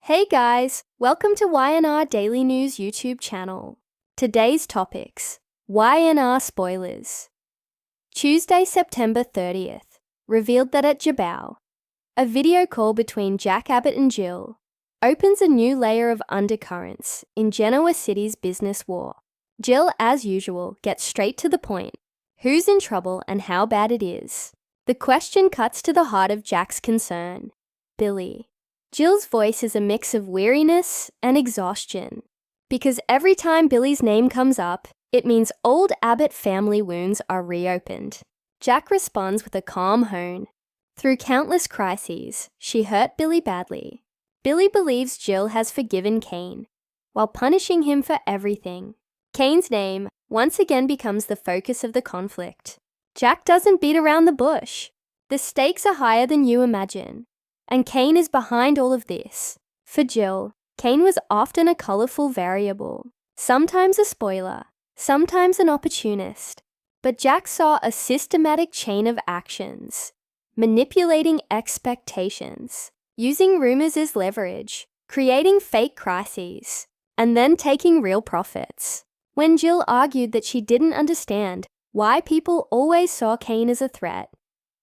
Hey guys, welcome to Y&R Daily News YouTube channel. Today's topics: Y&R spoilers. Tuesday, September 30th, revealed that at Jabal, a video call between Jack Abbott and Jill opens a new layer of undercurrents in Genoa City's business war. Jill, as usual, gets straight to the point. Who's in trouble and how bad it is? The question cuts to the heart of Jack's concern: Billy. Jill's voice is a mix of weariness and exhaustion, because every time Billy's name comes up, it means old Abbott family wounds are reopened. Jack responds with a calm hone. Through countless crises, she hurt Billy badly. Billy believes Jill has forgiven Kane, while punishing him for everything. Kane's name once again becomes the focus of the conflict. Jack doesn't beat around the bush. The stakes are higher than you imagine, and Kane is behind all of this. For Jill, Kane was often a colorful variable, sometimes a spoiler, sometimes an opportunist. But Jack saw a systematic chain of actions, manipulating expectations, using rumors as leverage, creating fake crises, and then taking real profits. When Jill argued that she didn't understand why people always saw Kane as a threat,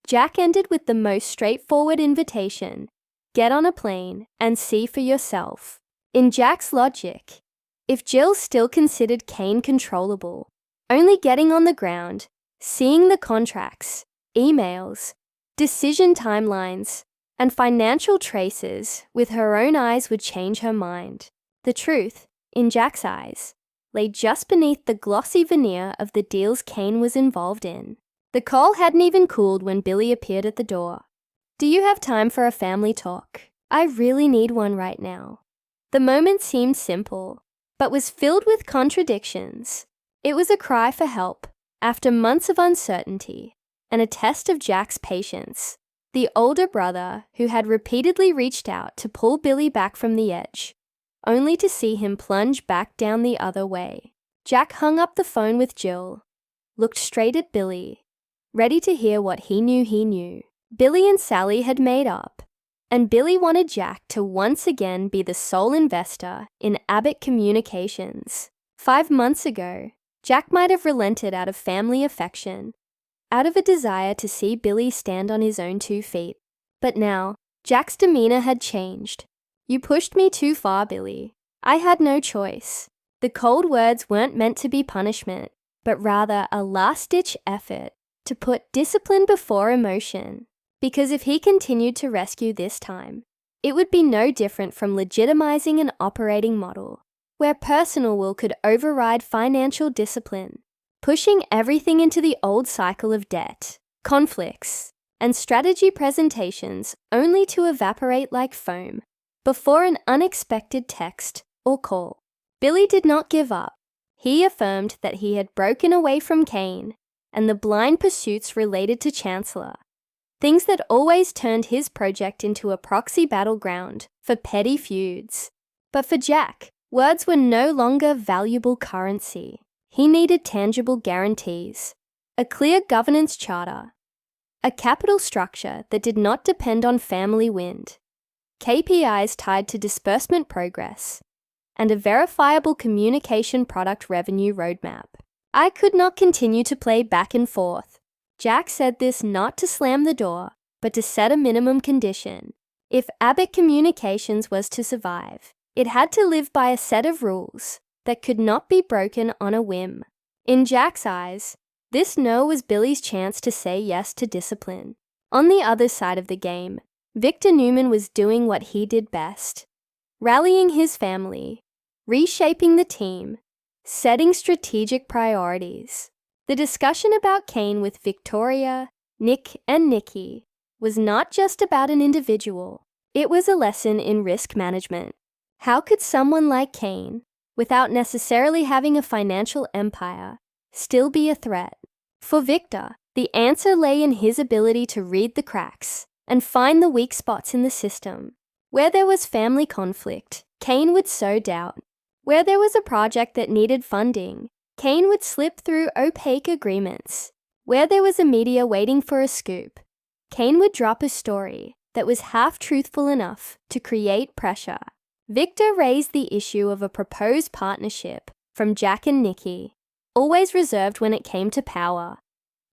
Jack ended with the most straightforward invitation: get on a plane and see for yourself. In Jack's logic, if Jill still considered Kane controllable, only getting on the ground, seeing the contracts, emails, decision timelines, and financial traces with her own eyes would change her mind. The truth, in Jack's eyes, lay just beneath the glossy veneer of the deals Kane was involved in. The call hadn't even cooled when Billy appeared at the door. "Do you have time for a family talk? I really need one right now." The moment seemed simple, but was filled with contradictions. It was a cry for help after months of uncertainty, and a test of Jack's patience. The older brother, who had repeatedly reached out to pull Billy back from the edge, only to see him plunge back down the other way. Jack hung up the phone with Jill, looked straight at Billy, ready to hear what he knew. Billy and Sally had made up, and Billy wanted Jack to once again be the sole investor in Abbott Communications. 5 months ago, Jack might have relented out of family affection, out of a desire to see Billy stand on his own 2 feet. But now, Jack's demeanor had changed. "You pushed me too far, Billy. I had no choice." The cold words weren't meant to be punishment, but rather a last-ditch effort to put discipline before emotion. Because if he continued to rescue this time, it would be no different from legitimizing an operating model where personal will could override financial discipline, pushing everything into the old cycle of debt, conflicts, and strategy presentations only to evaporate like foam before an unexpected text or call. Billy did not give up. He affirmed that he had broken away from Kane and the blind pursuits related to Chancellor, things that always turned his project into a proxy battleground for petty feuds. But for Jack, words were no longer valuable currency. He needed tangible guarantees, a clear governance charter, a capital structure that did not depend on family wind, KPIs tied to disbursement progress, and a verifiable communication product revenue roadmap. "I could not continue to play back and forth." Jack said this not to slam the door, but to set a minimum condition. If Abbott Communications was to survive, it had to live by a set of rules that could not be broken on a whim. In Jack's eyes, this no was Billy's chance to say yes to discipline. On the other side of the game, Victor Newman was doing what he did best: rallying his family, reshaping the team, setting strategic priorities. The discussion about Kane with Victoria, Nick, and Nikki was not just about an individual. It was a lesson in risk management. How could someone like Kane, without necessarily having a financial empire, still be a threat? For Victor, the answer lay in his ability to read the cracks and find the weak spots in the system. Where there was family conflict, Kane would sow doubt. Where there was a project that needed funding, Kane would slip through opaque agreements. Where there was a media waiting for a scoop, Kane would drop a story that was half-truthful enough to create pressure. Victor raised the issue of a proposed partnership from Jack and Nikki, always reserved when it came to power,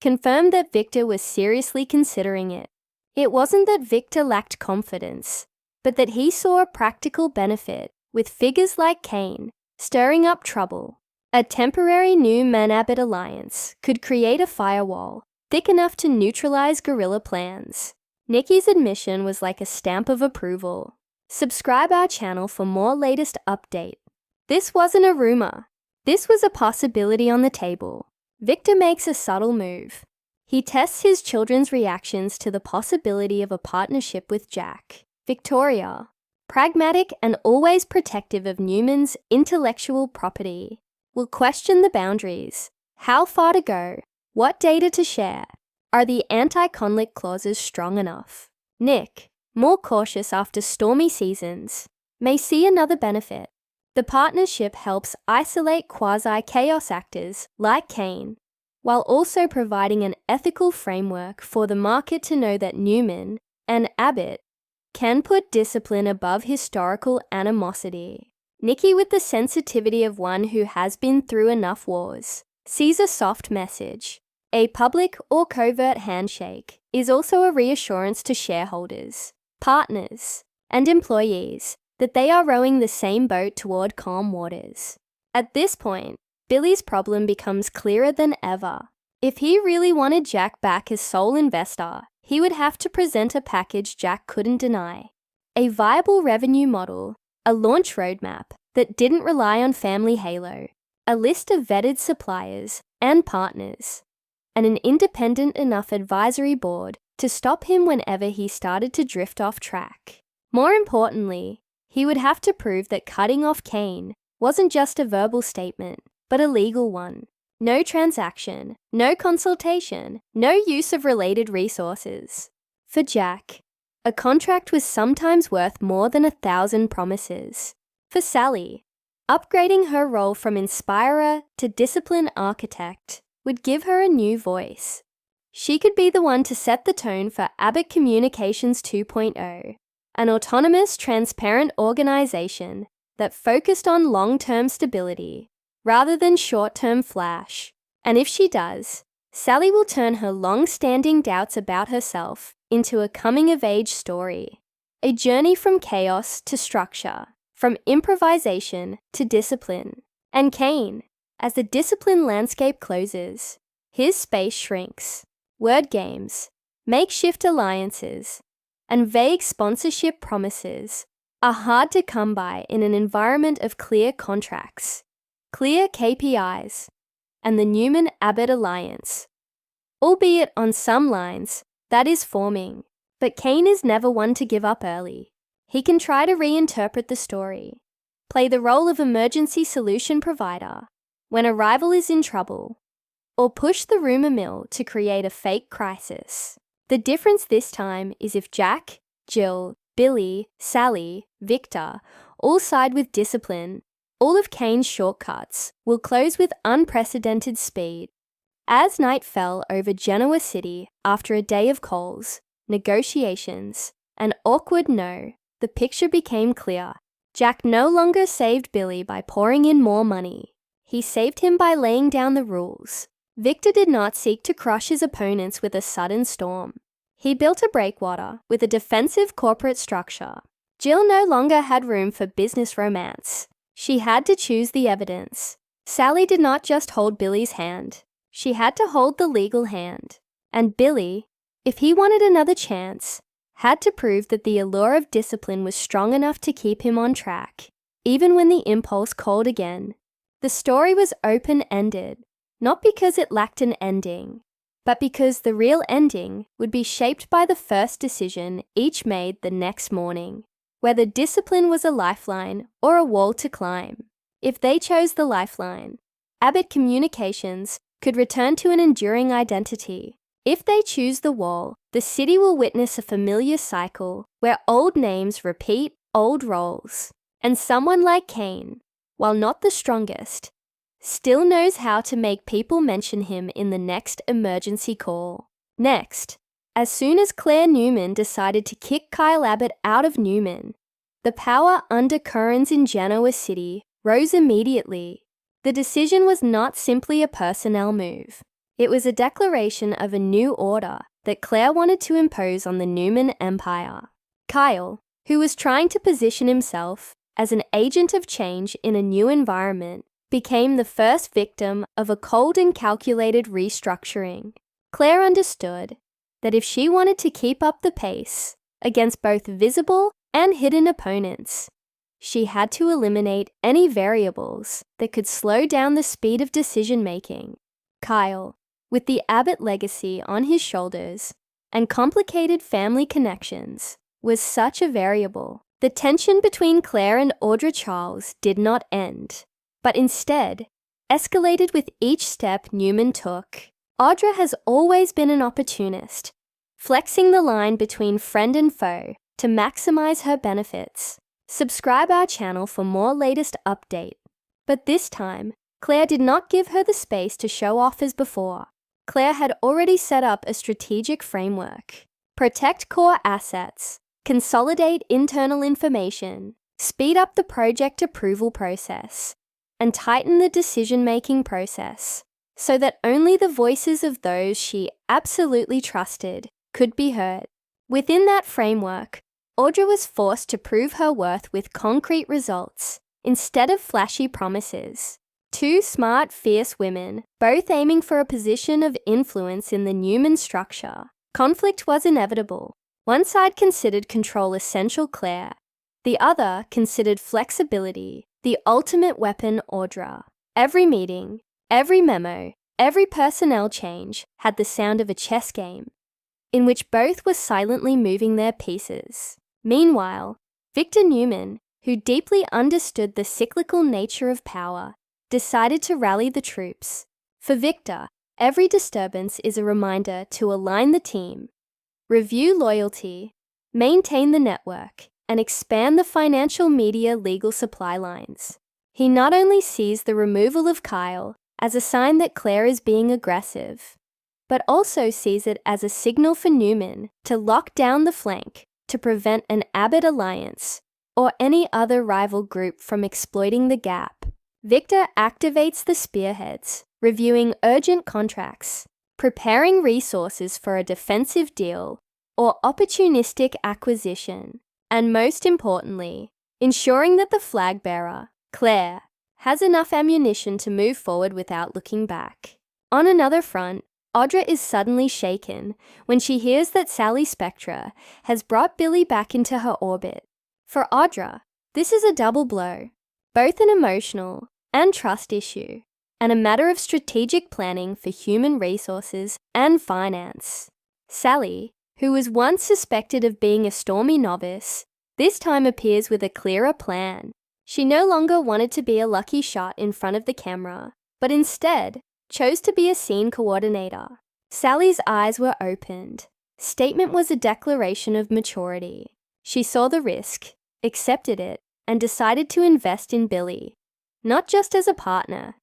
confirmed that Victor was seriously considering it. It wasn't that Victor lacked confidence, but that he saw a practical benefit with figures like Kane stirring up trouble. A temporary Newman-Abbott alliance could create a firewall thick enough to neutralize guerrilla plans. Nikki's admission was like a stamp of approval. Subscribe our channel for more latest update. This wasn't a rumor. This was a possibility on the table. Victor makes a subtle move. He tests his children's reactions to the possibility of a partnership with Jack. Victoria, pragmatic and always protective of Newman's intellectual property, will question the boundaries, how far to go, what data to share. Are the anti-conflict clauses strong enough? Nick, more cautious after stormy seasons, may see another benefit. The partnership helps isolate quasi-chaos actors like Kane, while also providing an ethical framework for the market to know that Newman and Abbott can put discipline above historical animosity. Nikki, with the sensitivity of one who has been through enough wars, sees a soft message. A public or covert handshake is also a reassurance to shareholders, partners, and employees that they are rowing the same boat toward calm waters. At this point, Billy's problem becomes clearer than ever. If he really wanted Jack back as sole investor, he would have to present a package Jack couldn't deny. A viable revenue model, a launch roadmap that didn't rely on family halo, a list of vetted suppliers and partners, and an independent enough advisory board to stop him whenever he started to drift off track. More importantly, he would have to prove that cutting off Kane wasn't just a verbal statement, but a legal one. No transaction, no consultation, no use of related resources. For Jack, a contract was sometimes worth more than 1,000 promises. For Sally, upgrading her role from inspirer to discipline architect would give her a new voice. She could be the one to set the tone for Abbott Communications 2.0, an autonomous, transparent organization that focused on long-term stability rather than short-term flash. And if she does, Sally will turn her long-standing doubts about herself into a coming-of-age story, a journey from chaos to structure, from improvisation to discipline. And Kane, as the discipline landscape closes, his space shrinks. Word games, makeshift alliances, and vague sponsorship promises are hard to come by in an environment of clear contracts, clear KPIs, and the Newman-Abbott alliance. Albeit on some lines, that is forming, but Kane is never one to give up early. He can try to reinterpret the story, play the role of emergency solution provider when a rival is in trouble, or push the rumor mill to create a fake crisis. The difference this time is if Jack, Jill, Billy, Sally, Victor all side with discipline, all of Kane's shortcuts will close with unprecedented speed. As night fell over Genoa City after a day of calls, negotiations, and awkward no, the picture became clear. Jack no longer saved Billy by pouring in more money. He saved him by laying down the rules. Victor did not seek to crush his opponents with a sudden storm. He built a breakwater with a defensive corporate structure. Jill no longer had room for business romance. She had to choose the evidence. Sally did not just hold Billy's hand. She had to hold the legal hand. And Billy, if he wanted another chance, had to prove that the allure of discipline was strong enough to keep him on track, even when the impulse called again. The story was open-ended, not because it lacked an ending, but because the real ending would be shaped by the first decision each made the next morning, whether discipline was a lifeline or a wall to climb. If they chose the lifeline, Abbott Communications could return to an enduring identity. If they choose the wall, the city will witness a familiar cycle where old names repeat old roles, and someone like Kane, while not the strongest, still knows how to make people mention him in the next emergency call. Next, as soon as Claire Newman decided to kick Kyle Abbott out of Newman, The power undercurrents in Genoa City rose immediately. The decision was not simply a personnel move. It was a declaration of a new order that Claire wanted to impose on the Newman Empire. Kyle, who was trying to position himself as an agent of change in a new environment, became the first victim of a cold and calculated restructuring. Claire understood that if she wanted to keep up the pace against both visible and hidden opponents, she had to eliminate any variables that could slow down the speed of decision-making. Kyle, with the Abbott legacy on his shoulders and complicated family connections, was such a variable. The tension between Claire and Audra Charles did not end, but instead escalated with each step Newman took. Audra has always been an opportunist, flexing the line between friend and foe to maximize her benefits. Subscribe our channel for more latest update. But this time, Claire did not give her the space to show off as before. Claire had already set up a strategic framework. Protect core assets, consolidate internal information, speed up the project approval process, and tighten the decision-making process so that only the voices of those she absolutely trusted could be heard. Within that framework, Audra was forced to prove her worth with concrete results instead of flashy promises. Two smart, fierce women, both aiming for a position of influence in the Newman structure. Conflict was inevitable. One side considered control essential Claire. The other considered flexibility, the ultimate weapon Audra. Every meeting, every memo, every personnel change had the sound of a chess game, in which both were silently moving their pieces. Meanwhile, Victor Newman, who deeply understood the cyclical nature of power, decided to rally the troops. For Victor, every disturbance is a reminder to align the team, review loyalty, maintain the network, and expand the financial media legal supply lines. He not only sees the removal of Kyle as a sign that Claire is being aggressive, but also sees it as a signal for Newman to lock down the flank to prevent an Abbott alliance or any other rival group from exploiting the gap. Victor activates the spearheads, reviewing urgent contracts, preparing resources for a defensive deal or opportunistic acquisition, and most importantly, ensuring that the flag bearer, Claire, has enough ammunition to move forward without looking back. On another front, Audra is suddenly shaken when she hears that Sally Spectra has brought Billy back into her orbit. For Audra, this is a double blow, both an emotional and trust issue, and a matter of strategic planning for human resources and finance. Sally, who was once suspected of being a stormy novice, this time appears with a clearer plan. She no longer wanted to be a lucky shot in front of the camera, but instead chose to be a scene coordinator. Sally's eyes were opened. Statement was a declaration of maturity. She saw the risk, accepted it, and decided to invest in Billy, not just as a partner,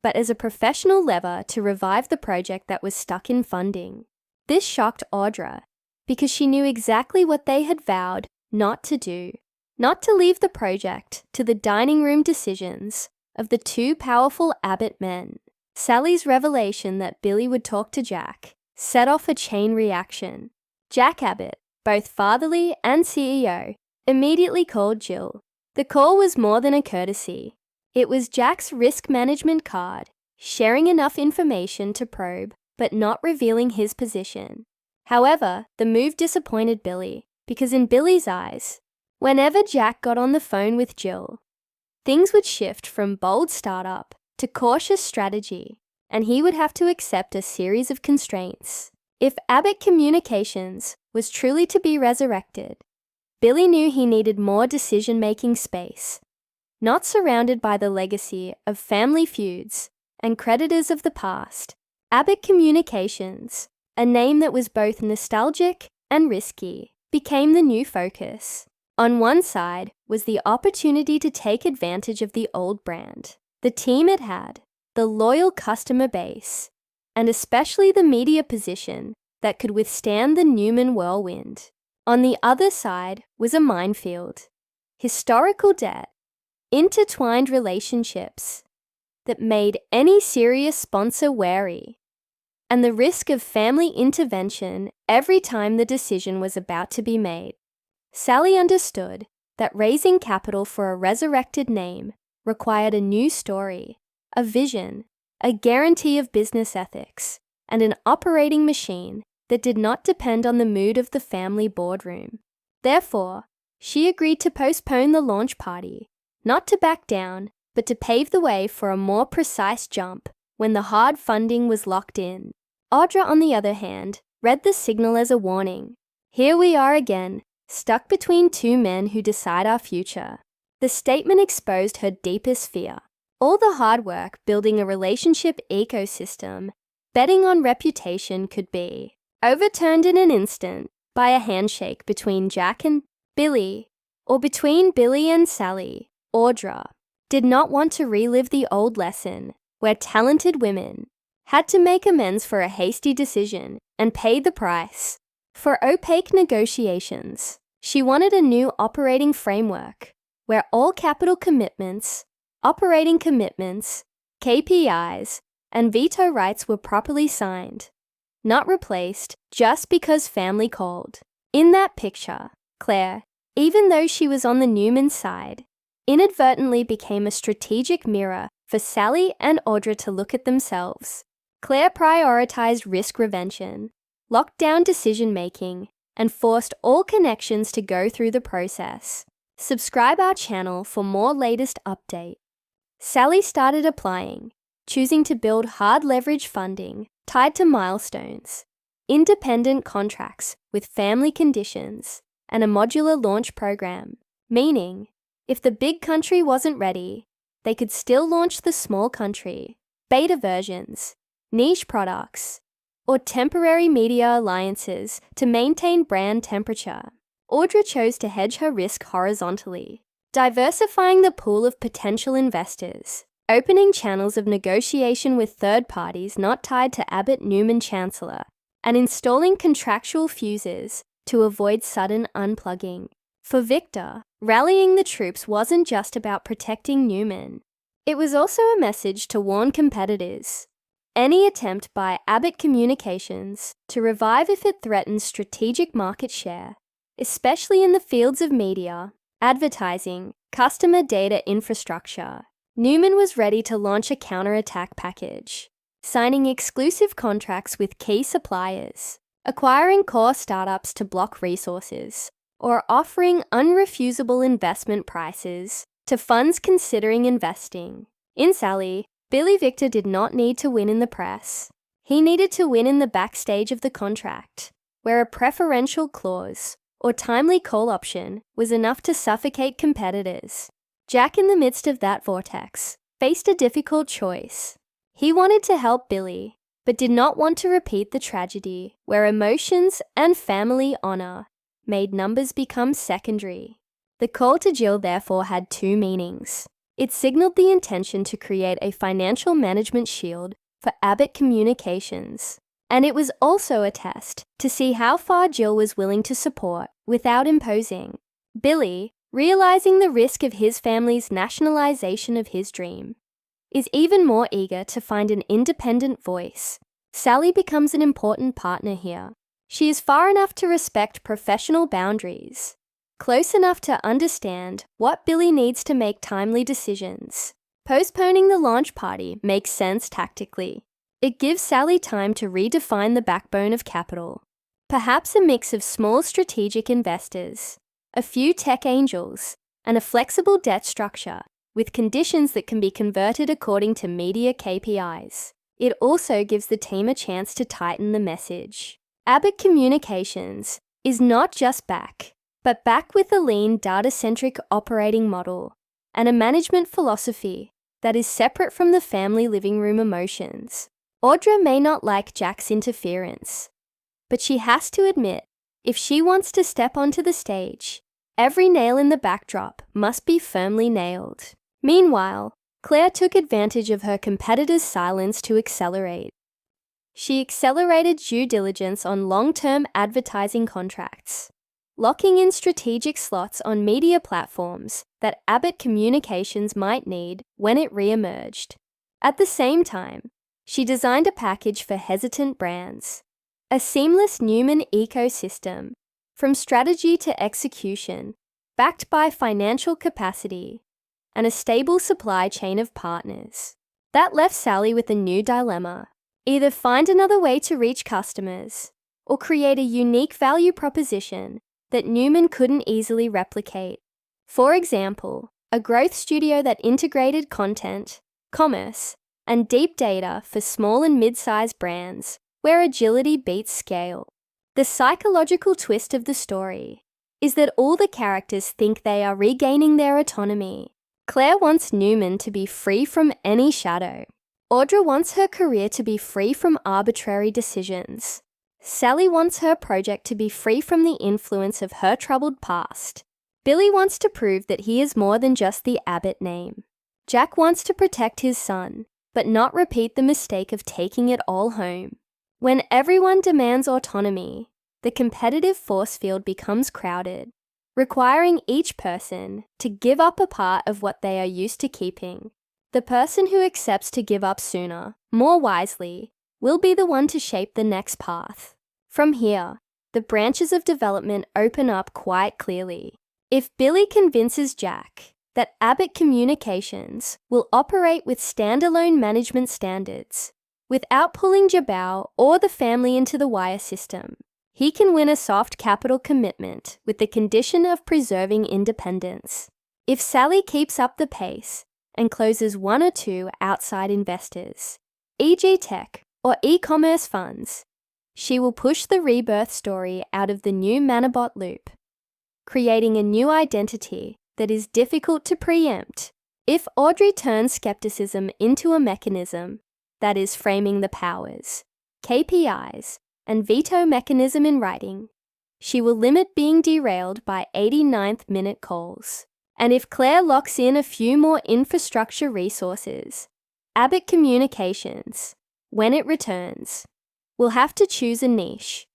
but as a professional lever to revive the project that was stuck in funding. This shocked Audra, because she knew exactly what they had vowed not to do, not to leave the project to the dining room decisions of the two powerful Abbott men. Sally's revelation that Billy would talk to Jack set off a chain reaction. Jack Abbott, both fatherly and CEO, immediately called Jill. The call was more than a courtesy. It was Jack's risk management card, sharing enough information to probe, but not revealing his position. However, the move disappointed Billy, because in Billy's eyes, whenever Jack got on the phone with Jill, things would shift from bold startup to cautious strategy, and he would have to accept a series of constraints. If Abbott Communications was truly to be resurrected, Billy knew he needed more decision-making space, not surrounded by the legacy of family feuds and creditors of the past. Abbott Communications, a name that was both nostalgic and risky, became the new focus. On one side was the opportunity to take advantage of the old brand, the team it had, the loyal customer base, and especially the media position that could withstand the Newman whirlwind. On the other side was a minefield, historical debt, intertwined relationships that made any serious sponsor wary, and the risk of family intervention every time the decision was about to be made. Sally understood that raising capital for a resurrected name required a new story, a vision, a guarantee of business ethics, and an operating machine that did not depend on the mood of the family boardroom. Therefore, she agreed to postpone the launch party, not to back down, but to pave the way for a more precise jump when the hard funding was locked in. Audra, on the other hand, read the signal as a warning. Here we are again, stuck between two men who decide our future. The statement exposed her deepest fear. All the hard work building a relationship ecosystem, betting on reputation could be overturned in an instant by a handshake between Jack and Billy, or between Billy and Sally. Audra did not want to relive the old lesson where talented women had to make amends for a hasty decision and pay the price for opaque negotiations. She wanted a new operating framework where all capital commitments, operating commitments, KPIs, and veto rights were properly signed, not replaced just because family called. In that picture, Claire, even though she was on the Newman side, inadvertently became a strategic mirror for Sally and Audra to look at themselves. Claire prioritized risk prevention, locked down decision-making, and forced all connections to go through the process. Subscribe our channel for more latest update. Sally started applying, choosing to build hard leverage funding tied to milestones, independent contracts with family conditions, and a modular launch program, meaning if the big country wasn't ready, they could still launch the small country, beta versions, niche products, or temporary media alliances to maintain brand temperature. Audra chose to hedge her risk horizontally, diversifying the pool of potential investors, opening channels of negotiation with third parties not tied to Abbott Newman Chancellor, and installing contractual fuses to avoid sudden unplugging. For Victor, rallying the troops wasn't just about protecting Newman. It was also a message to warn competitors. Any attempt by Abbott Communications to revive if it threatens strategic market share, especially in the fields of media, advertising, customer data infrastructure, Newman was ready to launch a counterattack package, signing exclusive contracts with key suppliers, acquiring core startups to block resources, or offering unrefusable investment prices to funds considering investing. In Sally, Billy Victor did not need to win in the press. He needed to win in the backstage of the contract, where a preferential clause or timely call option was enough to suffocate competitors. Jack, in the midst of that vortex, faced a difficult choice. He wanted to help Billy, but did not want to repeat the tragedy where emotions and family honor made numbers become secondary. The call to Jill therefore had two meanings. It signaled the intention to create a financial management shield for Abbott Communications, and it was also a test to see how far Jill was willing to support without imposing. Billy, realizing the risk of his family's nationalization of his dream, is even more eager to find an independent voice. Sally becomes an important partner here. She is far enough to respect professional boundaries, close enough to understand what Billy needs to make timely decisions. Postponing the launch party makes sense tactically. It gives Sally time to redefine the backbone of capital. Perhaps a mix of small strategic investors, a few tech angels, and a flexible debt structure with conditions that can be converted according to media KPIs. It also gives the team a chance to tighten the message. Abbott Communications is not just back, but back with a lean data-centric operating model and a management philosophy that is separate from the family living room emotions. Audra may not like Jack's interference, but she has to admit, if she wants to step onto the stage, every nail in the backdrop must be firmly nailed. Meanwhile, Claire took advantage of her competitor's silence to accelerate. She accelerated due diligence on long-term advertising contracts, locking in strategic slots on media platforms that Abbott Communications might need when it re-emerged. At the same time, she designed a package for hesitant brands, a seamless Newman ecosystem, from strategy to execution, backed by financial capacity and a stable supply chain of partners. That left Sally with a new dilemma: either find another way to reach customers or create a unique value proposition that Newman couldn't easily replicate. For example, a growth studio that integrated content, commerce, and deep data for small and mid-sized brands, where agility beats scale. The psychological twist of the story is that all the characters think they are regaining their autonomy. Claire wants Newman to be free from any shadow. Audra wants her career to be free from arbitrary decisions. Sally wants her project to be free from the influence of her troubled past. Billy wants to prove that he is more than just the Abbott name. Jack wants to protect his son, but not repeat the mistake of taking it all home. When everyone demands autonomy, the competitive force field becomes crowded, requiring each person to give up a part of what they are used to keeping. The person who accepts to give up sooner, more wisely, will be the one to shape the next path. From here, the branches of development open up quite clearly. If Billy convinces Jack that Abbott Communications will operate with standalone management standards, without pulling Jabal or the family into the wire system, he can win a soft capital commitment with the condition of preserving independence. If Sally keeps up the pace and closes one or two outside investors, e.g. tech or e-commerce funds, she will push the rebirth story out of the new Manabot loop, creating a new identity that is difficult to preempt. If Audrey turns skepticism into a mechanism, that is framing the powers, KPIs, and veto mechanism in writing, she will limit being derailed by 89th minute calls. And if Claire locks in a few more infrastructure resources, Abbott Communications, when it returns, will have to choose a niche,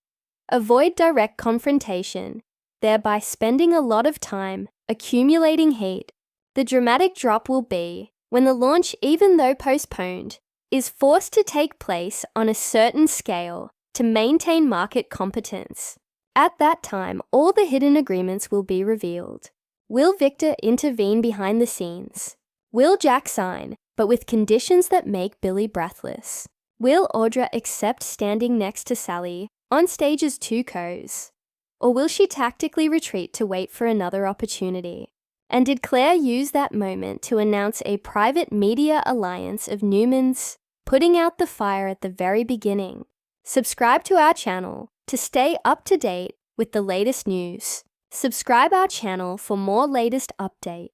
avoid direct confrontation, thereby spending a lot of time accumulating heat. The dramatic drop will be when the launch, even though postponed, is forced to take place on a certain scale to maintain market competence. At that time, all the hidden agreements will be revealed. Will Victor intervene behind the scenes? Will Jack sign, but with conditions that make Billy breathless? Will Audra accept standing next to Sally on stage as two co's? Or will she tactically retreat to wait for another opportunity? And did Claire use that moment to announce a private media alliance of Newman's, putting out the fire at the very beginning? Subscribe to our channel to stay up to date with the latest news. Subscribe our channel for more latest updates.